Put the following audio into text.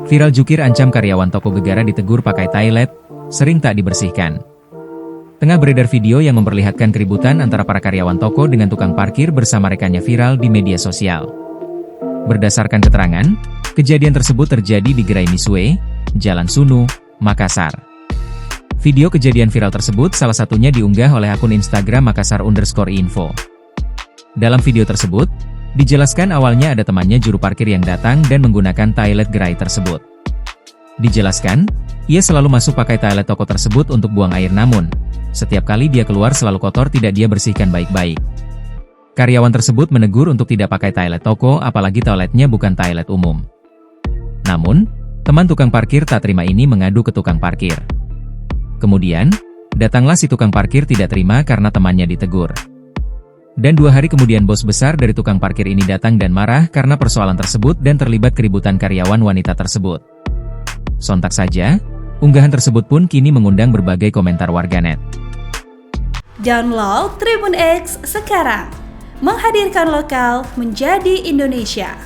Viral jukir ancam karyawan toko Gegara ditegur pakai toilet, sering tak dibersihkan. Tengah beredar video yang memperlihatkan keributan antara para karyawan toko dengan tukang parkir bersama rekannya viral di media sosial. Berdasarkan keterangan, kejadian tersebut terjadi di Gerai Misue, Jalan Sunu, Makassar. Video kejadian viral tersebut salah satunya diunggah oleh akun Instagram Makassar_info. Dalam video tersebut, dijelaskan awalnya ada temannya juru parkir yang datang dan menggunakan toilet gerai tersebut. Dijelaskan, ia selalu masuk pakai toilet toko tersebut untuk buang air namun, setiap kali dia keluar selalu kotor tidak dia bersihkan baik-baik. Karyawan tersebut menegur untuk tidak pakai toilet toko apalagi toiletnya bukan toilet umum. Namun, teman tukang parkir tak terima ini mengadu ke tukang parkir. Kemudian, datanglah si tukang parkir tidak terima karena temannya ditegur. Dan 2 hari kemudian bos besar dari tukang parkir ini datang dan marah karena persoalan tersebut dan terlibat keributan karyawan wanita tersebut. Sontak saja, unggahan tersebut pun kini mengundang berbagai komentar warganet. Download Tribun X sekarang, menghadirkan lokal menjadi Indonesia.